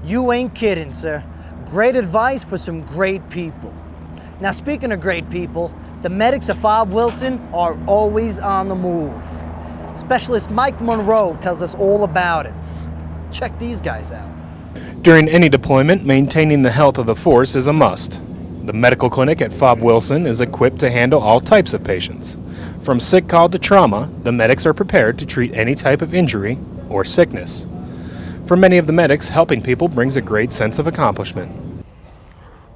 You ain't kidding, sir. Great advice for some great people. Now, speaking of great people, the medics of Fob Wilson are always on the move. Specialist Mike Monroe tells us all about it. Check these guys out. During any deployment, maintaining the health of the force is a must. The medical clinic at Fob Wilson is equipped to handle all types of patients. From sick call to trauma, the medics are prepared to treat any type of injury or sickness. For many of the medics, helping people brings a great sense of accomplishment.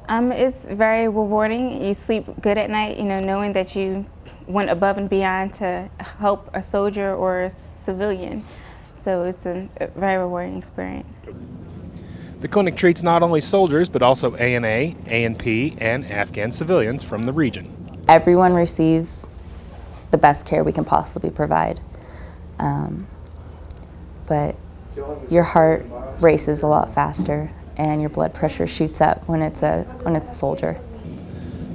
It's very rewarding. You sleep good at night, knowing that you went above and beyond to help a soldier or a civilian. So it's a very rewarding experience. The clinic treats not only soldiers, but also ANA, ANP, and Afghan civilians from the region. Everyone receives the best care we can possibly provide. But your heart races a lot faster and your blood pressure shoots up when it's a soldier.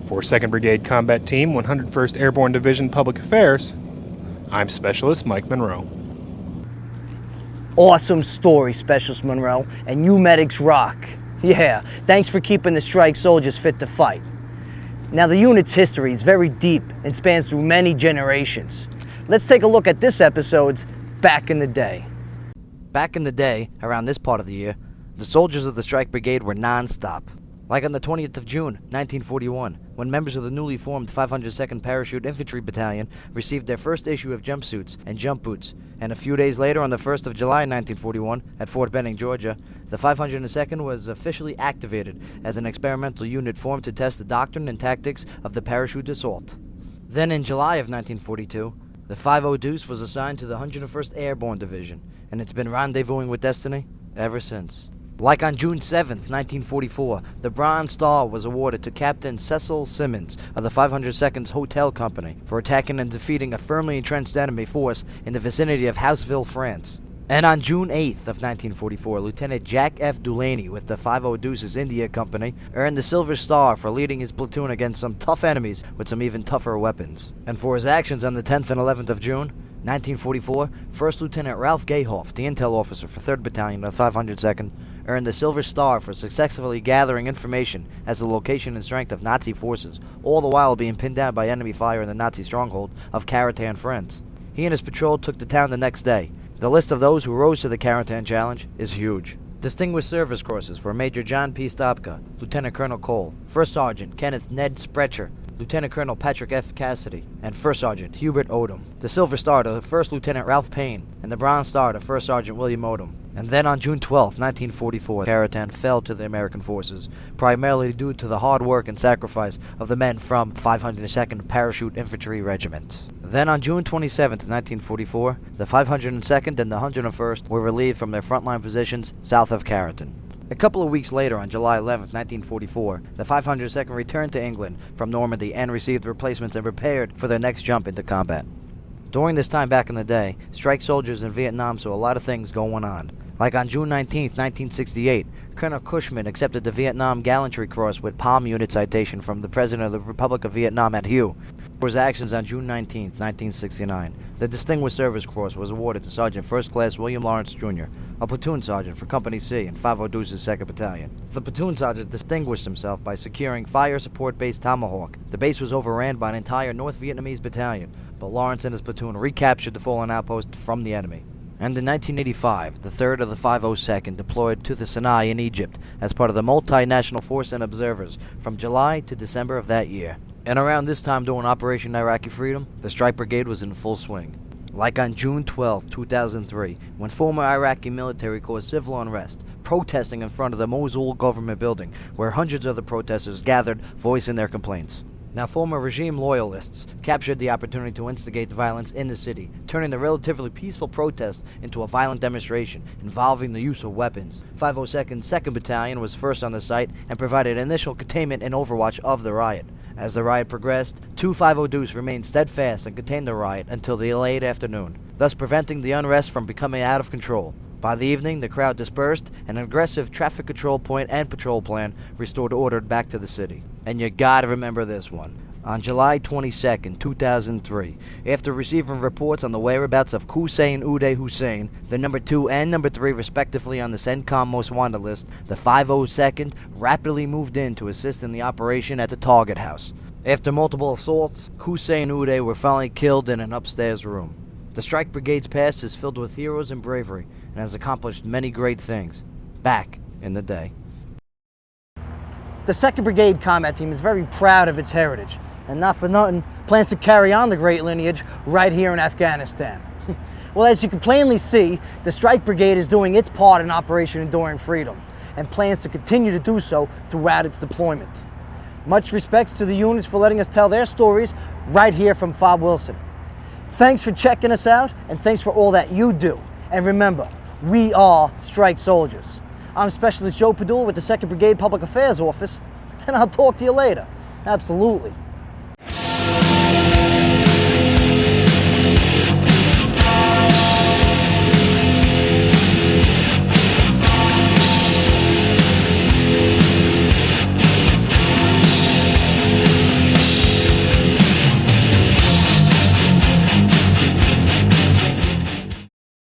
For 2nd Brigade Combat Team, 101st Airborne Division Public Affairs, I'm Specialist Mike Monroe. Awesome story, Specialist Monroe, and you medics rock. Yeah, thanks for keeping the strike soldiers fit to fight. Now, the unit's history is very deep and spans through many generations. Let's take a look at this episode's Back in the Day. Back in the day, around this part of the year, the soldiers of the Strike Brigade were non-stop. Like on the 20th of June, 1941, when members of the newly formed 502nd Parachute Infantry Battalion received their first issue of jumpsuits and jump boots, and a few days later, on the 1st of July, 1941, at Fort Benning, Georgia, the 502nd was officially activated as an experimental unit formed to test the doctrine and tactics of the parachute assault. Then in July of 1942, the 50 Deuce was assigned to the 101st Airborne Division, and it's been rendezvousing with destiny ever since. Like on June 7th, 1944, the Bronze Star was awarded to Captain Cecil Simmons of the 502nd's Hotel Company for attacking and defeating a firmly entrenched enemy force in the vicinity of Houseville, France. And on June 8th of 1944, Lieutenant Jack F. Dulaney with the 50 Deuces India Company earned the Silver Star for leading his platoon against some tough enemies with some even tougher weapons. And for his actions on the 10th and 11th of June, 1944, First Lieutenant Ralph Gayhoff, the intel officer for 3rd Battalion of 502nd, earned the Silver Star for successfully gathering information as to the location and strength of Nazi forces, all the while being pinned down by enemy fire in the Nazi stronghold of Caratan, France. He and his patrol took the town the next day. The list of those who rose to the Caratan challenge is huge. Distinguished Service Crosses for Major John P. Stopka, Lieutenant Colonel Cole, First Sergeant Kenneth Ned Sprecher, Lieutenant Colonel Patrick F. Cassidy, and First Sergeant Hubert Odom. The Silver Star to First Lieutenant Ralph Payne, and the Bronze Star to First Sergeant William Odom. And then on June 12, 1944, Caratan fell to the American forces, primarily due to the hard work and sacrifice of the men from 502nd Parachute Infantry Regiment. Then on June 27, 1944, the 502nd and the 101st were relieved from their frontline positions south of Caratan. A couple of weeks later, on July 11, 1944, the 502nd returned to England from Normandy and received replacements and prepared for their next jump into combat. During this time back in the day, strike soldiers in Vietnam saw a lot of things going on. Like on June 19, 1968, Colonel Cushman accepted the Vietnam Gallantry Cross with Palm Unit citation from the President of the Republic of Vietnam at Hue. For his actions on June 19, 1969, the Distinguished Service Cross was awarded to Sergeant First Class William Lawrence Jr., a platoon sergeant for Company C in 50 Deuces 2nd Battalion. The platoon sergeant distinguished himself by securing fire support base Tomahawk. The base was overran by an entire North Vietnamese battalion, but Lawrence and his platoon recaptured the fallen outpost from the enemy. And in 1985, the 3rd of the 502nd deployed to the Sinai in Egypt as part of the Multinational Force and Observers from July to December of that year. And around this time during Operation Iraqi Freedom, the Strike Brigade was in full swing. Like on June 12, 2003, when former Iraqi military caused civil unrest, protesting in front of the Mosul government building, where hundreds of the protesters gathered voicing their complaints. Now, former regime loyalists captured the opportunity to instigate violence in the city, turning the relatively peaceful protest into a violent demonstration involving the use of weapons. 502nd 2nd Battalion was first on the site and provided initial containment and overwatch of the riot. As the riot progressed, two 50 Deuce remained steadfast and contained the riot until the late afternoon, thus preventing the unrest from becoming out of control. By the evening, the crowd dispersed, and an aggressive traffic control point and patrol plan restored order back to the city. And you gotta remember this one. On July 22, 2003, after receiving reports on the whereabouts of Hussein Uday Hussein, the number 2 and number 3 respectively on the CENTCOM most wanted list, the 502nd rapidly moved in to assist in the operation at the target house. After multiple assaults, Hussein Uday were finally killed in an upstairs room. The Strike Brigade's past is filled with heroes and bravery and has accomplished many great things back in the day. The 2nd Brigade Combat Team is very proud of its heritage, and not for nothing, plans to carry on the great lineage right here in Afghanistan. Well, as you can plainly see, the Strike Brigade is doing its part in Operation Enduring Freedom, and plans to continue to do so throughout its deployment. Much respects to the units for letting us tell their stories right here from Fob Wilson. Thanks for checking us out, and thanks for all that you do. And remember, we are Strike Soldiers. I'm Specialist Joe Padula with the 2nd Brigade Public Affairs Office, and I'll talk to you later. Absolutely.